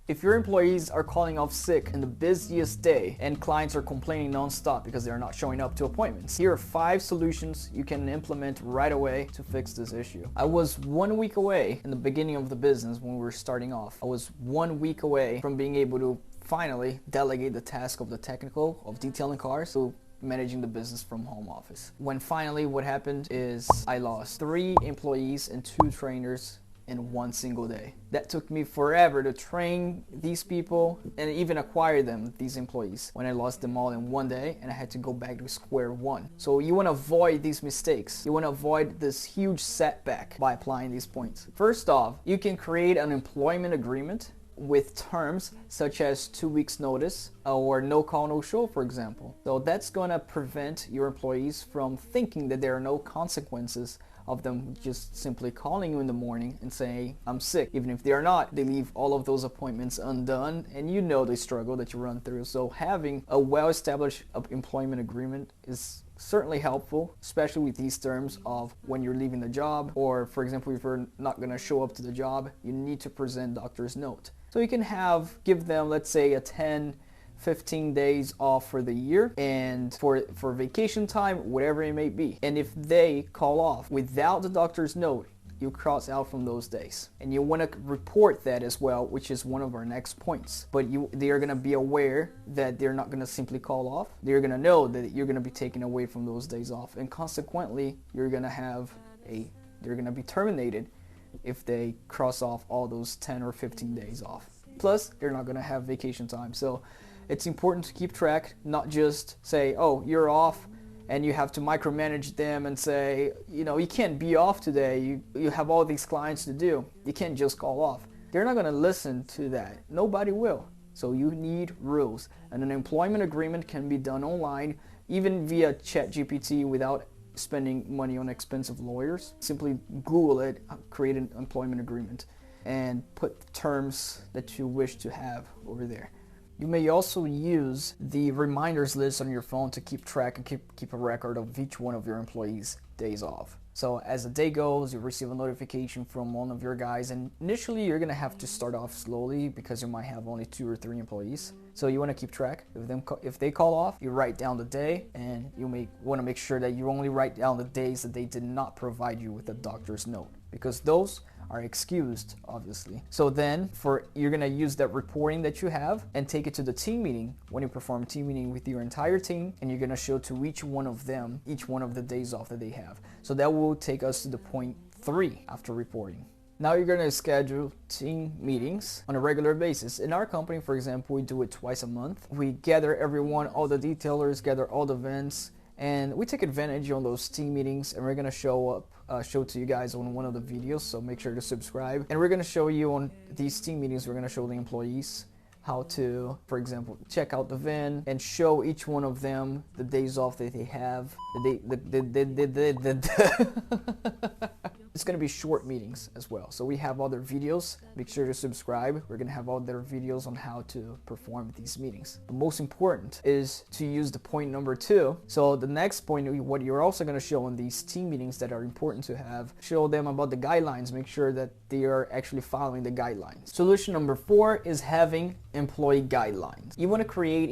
If your employees are calling off sick in the busiest day and clients are complaining non-stop because they're not showing up to appointments, here are 5 solutions you can implement right away to fix this issue. I was 1 week away in the beginning of the business when we were starting off. I was 1 week away from being able to finally delegate the task of the technical, of detailing cars, to managing the business from home office. When finally what happened is I lost 3 employees and 2 trainers in 1 single day. That took me forever to train these people and even acquire them, these employees, when I lost them all in 1 day and I had to go back to square one. So you want to avoid these mistakes. You want to avoid this huge setback by applying these points. First off, you can create an employment agreement with terms such as 2 weeks notice or no call, no show, for example. So that's going to prevent your employees from thinking that there are no consequences of them just simply calling you in the morning and saying, I'm sick. Even if they are not, they leave all of those appointments undone, and you know the struggle that you run through. So having a well-established employment agreement is certainly helpful, especially with these terms of when you're leaving the job, or for example, if you're not going to show up to the job, you need to present doctor's note. So you can give them, let's say, a 15 days off for the year and for vacation time, whatever it may be. And if they call off without the doctor's note, you cross out from those days. And you want to report that as well, which is one of our next points. But they are going to be aware that they're not going to simply call off. They're going to know that you're going to be taken away from those days off. And consequently, they're going to be terminated if they cross off all those 10 or 15 days off. Plus, they're not going to have vacation time. So it's important to keep track, not just say, oh, you're off, and you have to micromanage them and say, you know, you can't be off today. You have all these clients to do. You can't just call off. They're not going to listen to that. Nobody will. So you need rules. And an employment agreement can be done online, even via ChatGPT, without spending money on expensive lawyers. Simply Google it, create an employment agreement, and put terms that you wish to have over there. You may also use the reminders list on your phone to keep track and keep a record of each one of your employees' days off. So as the day goes, you receive a notification from one of your guys, and initially you're going to have to start off slowly because you might have only 2 or 3 employees. So you want to keep track. If they call off, you write down the day, and you may want to make sure that you only write down the days that they did not provide you with a doctor's note, because those are excused, obviously. So then you're gonna use that reporting that you have and take it to the team meeting when you perform a team meeting with your entire team, and you're gonna show to each one of them each one of the days off that they have. So that will take us to the point 3 after reporting. Now you're going to schedule team meetings on a regular basis. In our company, for example, we do it twice a month. We gather everyone, all the detailers, gather all the vendors, and we take advantage on those team meetings, and we're going to show to you guys on one of the videos, so make sure to subscribe. And we're going to show you on these team meetings, we're going to show the employees how to, for example, check out the VIN and show each one of them the days off that they have. It's going to be short meetings as well. So we have other videos. Make sure to subscribe. We're going to have other videos on how to perform these meetings. The most important is to use the point number 2. So the next point, what you're also going to show in these team meetings that are important to have, show them about the guidelines. Make sure that they are actually following the guidelines. Solution number 4 is having employee guidelines. You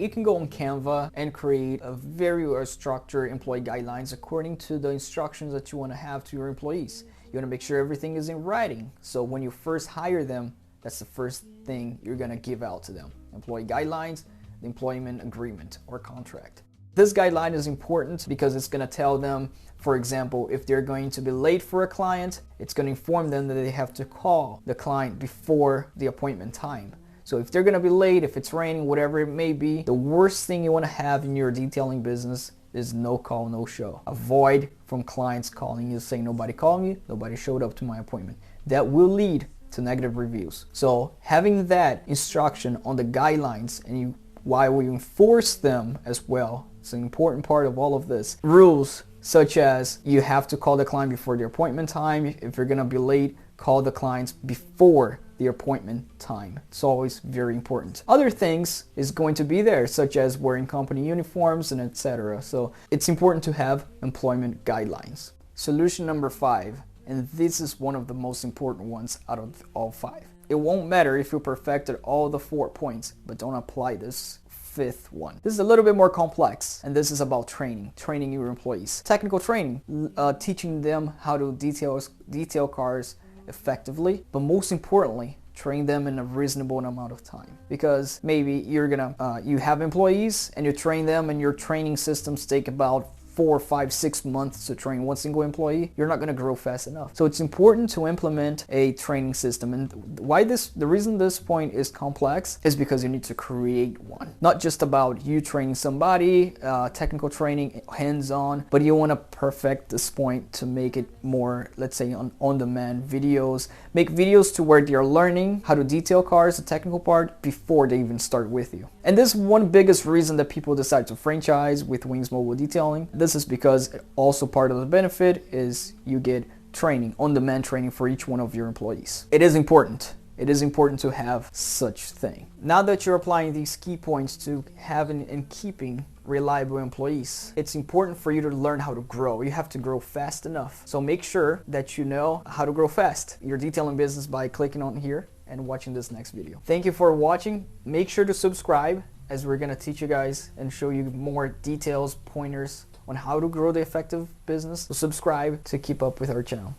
can go on Canva and create a very structured employee guidelines according to the instructions that you want to have to your employees. You want to make sure everything is in writing. So when you first hire them, that's the first thing you're going to give out to them. Employee guidelines, the employment agreement or contract. This guideline is important because it's going to tell them, for example, if they're going to be late for a client, it's going to inform them that they have to call the client before the appointment time. So if they're going to be late, if it's raining, whatever it may be, the worst thing you want to have in your detailing business is no call, no show. Avoid from clients calling you saying nobody called me, nobody showed up to my appointment. That will lead to negative reviews. So having that instruction on the guidelines, and why we enforce them as well, it's an important part of all of this. Rules such as you have to call the client before the appointment time. If you're gonna be late, call the clients before the appointment time. It's always very important. Other things is going to be there, such as wearing company uniforms and etc. So it's important to have employment guidelines. Solution number 5, and this is one of the most important ones out of all 5. It won't matter if you perfected all the 4 points, but don't apply this 5th one. This is a little bit more complex, and this is about training your employees. Technical training, teaching them how to detail cars effectively, but most importantly, train them in a reasonable amount of time. Because maybe you have employees and you train them, and your training systems take about 4, 5, 6 months to train one single employee. You're not going to grow fast enough. So it's important to implement a training system. And the reason this point is complex is because you need to create one. Not just about you training somebody, technical training, hands-on, but you want to perfect this point to make it more, let's say, on-demand videos. Make videos to where they're learning how to detail cars, the technical part, before they even start with you. And this is one biggest reason that people decide to franchise with Wings Mobile Detailing. This is because also part of the benefit is you get training, on-demand training for each one of your employees. It is important. It is important to have such thing. Now that you're applying these key points to having and keeping reliable employees, it's important for you to learn how to grow. You have to grow fast enough. So make sure that you know how to grow fast your detailing business by clicking on here and watching this next video. Thank you for watching. Make sure to subscribe, as we're gonna teach you guys and show you more details, pointers on how to grow the effective business. So subscribe to keep up with our channel.